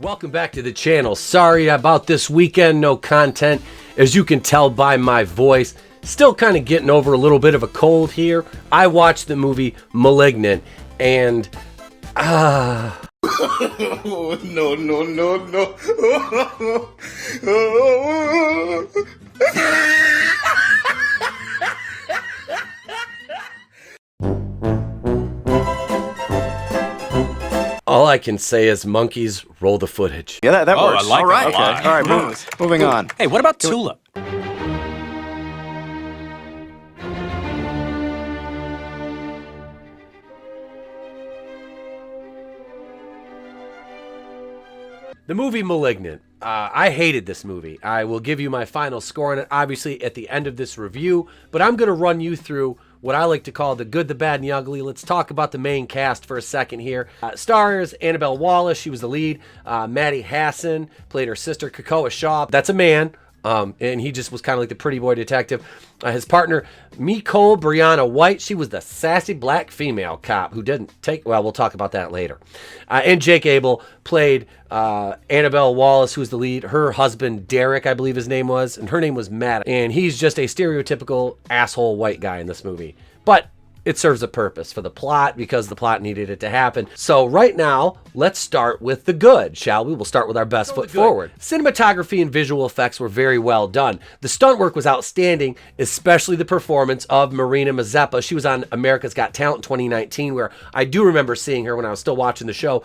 Welcome back to the channel. Sorry about this weekend, no content. As you can tell by my voice, still kind of getting over a little bit of a cold here. I watched the movie Malignant and No. all I can say is monkeys, roll the footage. Yeah, that works. I like all right, that. okay. All right, moving on. Hey, what about Tulip? The movie Malignant. I hated this movie. I will give you my final score on it, obviously, at the end of this review, but I'm going to run you through what I like to call the good, the bad, and the ugly. Let's talk about the main cast for a second here. Stars Annabelle Wallis, she was the lead. Maddie Hassan played her sister, Kakoa Shaw. That's a man. And he just was kind of like the pretty boy detective. His partner, Nicole Brianna White, she was the sassy black female cop who didn't take, well, we'll talk about that later. And Jake Abel played Annabelle Wallis, who's the lead. Her husband, Derek, I believe his name was, and her name was Matt. And he's just a stereotypical asshole white guy in this movie. But it serves a purpose for the plot because the plot needed it to happen. So right now, let's start with the good, shall we? We'll start with our best foot forward. Cinematography and visual effects were very well done. The stunt work was outstanding, especially the performance of Marina Mazeppa. She was on America's Got Talent in 2019, where I do remember seeing her when I was still watching the show.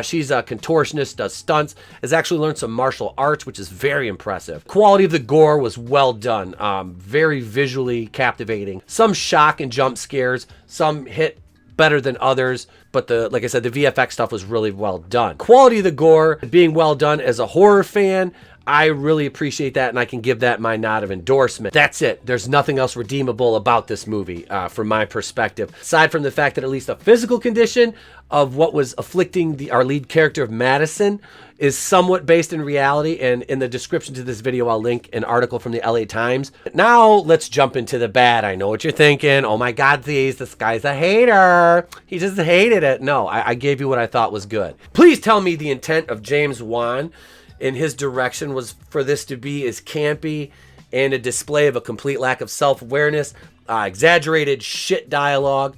She's a contortionist, does stunts, has actually learned some martial arts, which is very impressive. Quality of the gore was well done, very visually captivating. Some shock and jump scares, some hit better than others, but like I said, the VFX stuff was really well done. Quality of the gore being well done. As a horror fan, I really appreciate that, and I can give that my nod of endorsement. That's it. There's nothing else redeemable about this movie from my perspective, aside from the fact that at least the physical condition of what was afflicting our lead character of Madison is somewhat based in reality, and in the description to this video, I'll link an article from the LA Times. Now, let's jump into the bad. I know what you're thinking. Oh my God, this guy's a hater. He just hated it. No, I gave you what I thought was good. Please tell me the intent of James Wan in his direction was for this to be as campy and a display of a complete lack of self-awareness, exaggerated shit dialogue,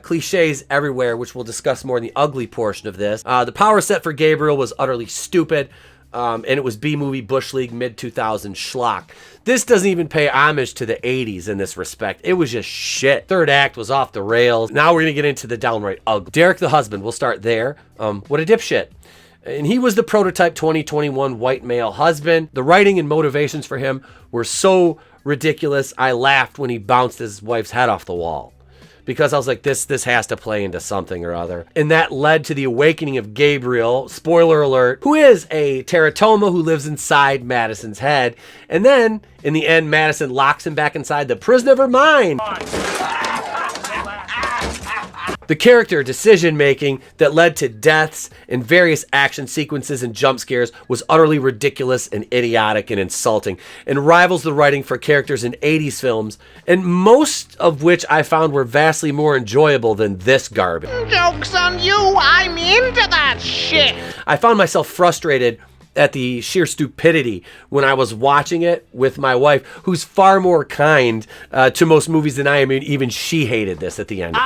cliches everywhere, which we'll discuss more in the ugly portion of this. The power set for Gabriel was utterly stupid, and it was B-movie Bush League mid-2000 schlock. This doesn't even pay homage to the 80s in this respect. It was just shit. Third act was off the rails. Now we're gonna get into the downright ugly. Derek the husband, we'll start there. What a dipshit. And he was the prototype 2021 white male husband. The writing and motivations for him were so ridiculous, I laughed when he bounced his wife's head off the wall. Because I was like, this has to play into something or other. And that led to the awakening of Gabriel, spoiler alert, who is a teratoma who lives inside Madison's head. And then, in the end, Madison locks him back inside the prison of her mind. The character decision-making that led to deaths and various action sequences and jump scares was utterly ridiculous and idiotic and insulting, and rivals the writing for characters in 80s films, and most of which I found were vastly more enjoyable than this garbage. Joke's on you, I'm into that shit! I found myself frustrated at the sheer stupidity when I was watching it with my wife, who's far more kind to most movies than I am. Even she hated this at the end.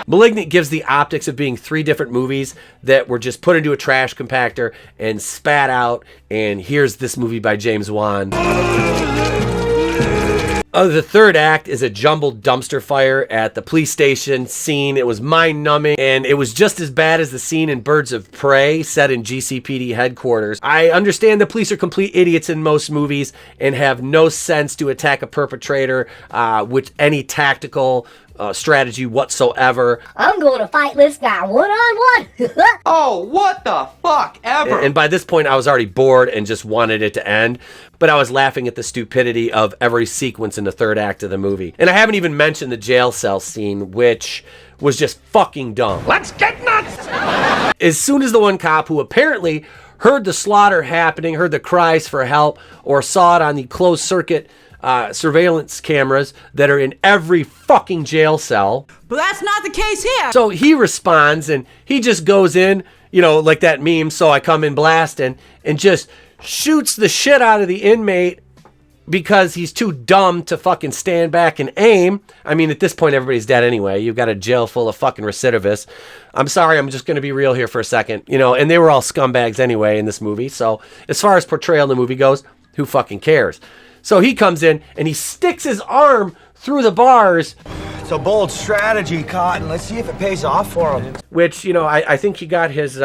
Malignant gives the optics of being three different movies that were just put into a trash compactor and spat out, and here's this movie by James Wan. The third act is a jumbled dumpster fire at the police station scene. It was mind-numbing, and it was just as bad as the scene in Birds of Prey set in GCPD headquarters. I understand the police are complete idiots in most movies and have no sense to attack a perpetrator with any tactical strategy whatsoever. I'm going to fight this guy one-on-one. Oh, what the fuck ever? And by this point, I was already bored and just wanted it to end. But I was laughing at the stupidity of every sequence in the third act of the movie. And I haven't even mentioned the jail cell scene, which was just fucking dumb. Let's get nuts! As soon as the one cop who apparently heard the slaughter happening, heard the cries for help, or saw it on the closed circuit surveillance cameras that are in every fucking jail cell. But that's not the case here. So he responds and he just goes in you know, like that meme, so I come in blasting, and just shoots the shit out of the inmate because he's too dumb to fucking stand back and aim. I mean, at this point, everybody's dead anyway. You've got a jail full of fucking recidivists. I'm sorry, I'm just going to be real here for a second. You know, and they were all scumbags anyway in this movie. So as far as portrayal in the movie goes, who fucking cares? So he comes in and he sticks his arm through the bars. It's a bold strategy, Cotton. Let's see if it pays off for him. Which, you know, I think he got his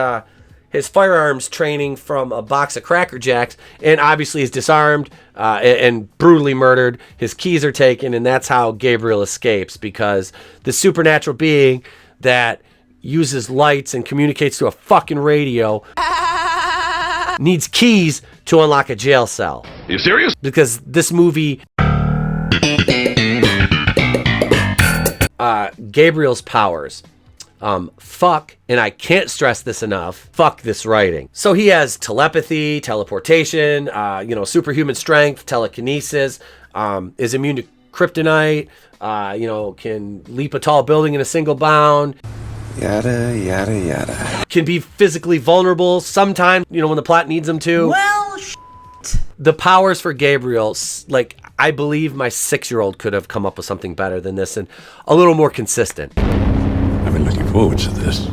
firearms training from a box of Cracker Jacks, and obviously he's disarmed and brutally murdered. His keys are taken, and that's how Gabriel escapes, because the supernatural being that uses lights and communicates to a fucking radio needs keys to unlock a jail cell. Are you serious? Because this movie, Gabriel's powers, fuck, and I can't stress this enough, fuck this writing. So he has telepathy, teleportation, you know, superhuman strength, telekinesis, is immune to kryptonite, you know, can leap a tall building in a single bound. Yada, yada, yada. Can be physically vulnerable sometimes, you know, when the plot needs him to. Well, The powers for Gabriel, like, I believe my 6-year-old could have come up with something better than this and a little more consistent. I've been looking forward to this.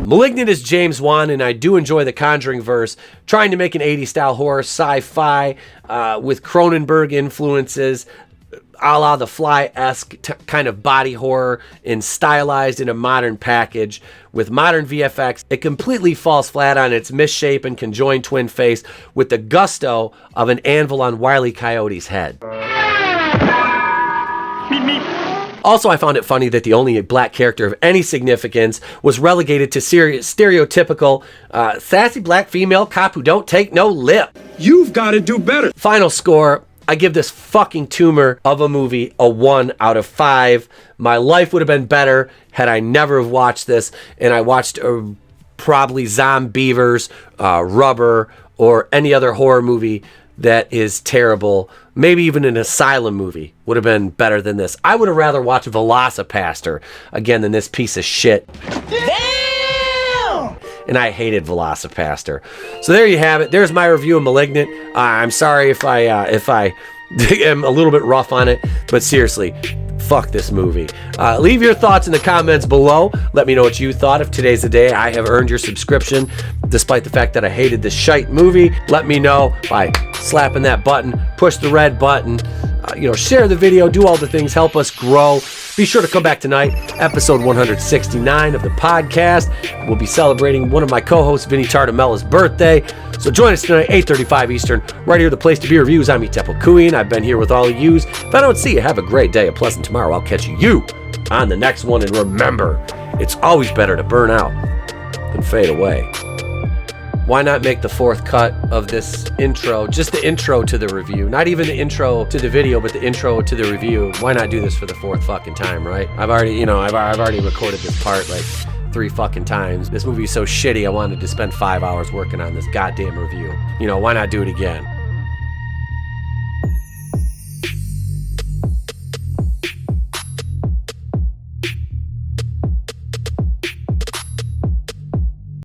Malignant is James Wan, and I do enjoy the Conjuring verse, trying to make an 80s style horror sci-fi with Cronenberg influences, a la The Fly-esque kind of body horror, and stylized in a modern package with modern VFX. It completely falls flat on its misshapen conjoined twin face with the gusto of an anvil on Wile E. Coyote's head. Also, I found it funny that the only black character of any significance was relegated to stereotypical sassy black female cop who don't take no lip. You've got to do better. Final score, I give this fucking tumor of a movie a 1 out of 5. My life would have been better had I never have watched this, and I watched probably Zombievers, Rubber, or any other horror movie that is terrible. Maybe even an Asylum movie would have been better than this. I would have rather watched Velocipaster again than this piece of shit. And I hated Velocipaster. So there you have it. There's my review of Malignant. I'm sorry if I am a little bit rough on it, but seriously, fuck this movie. Leave your thoughts in the comments below. Let me know what you thought. If today's the day I have earned your subscription, despite the fact that I hated this shite movie, let me know by slapping that button, push the red button, you know, share the video, do all the things, help us grow. Be sure to come back tonight, episode 169 of the podcast. We'll be celebrating one of my co-hosts, Vinny Tartamella's birthday. So join us tonight, 8:35 Eastern, right here, the place to be reviews. I'm Etepo Kuian. I've been here with all of yous. If I don't see you, have a great day, a pleasant tomorrow. I'll catch you on the next one. And remember, it's always better to burn out than fade away. Why not make the fourth cut of this intro, just the intro to the review, not even the intro to the video, but the intro to the review? Why not do this for the fourth fucking time, right? I've already recorded this part like 3 fucking times. This movie is so shitty, I wanted to spend 5 hours working on this goddamn review. You know, why not do it again?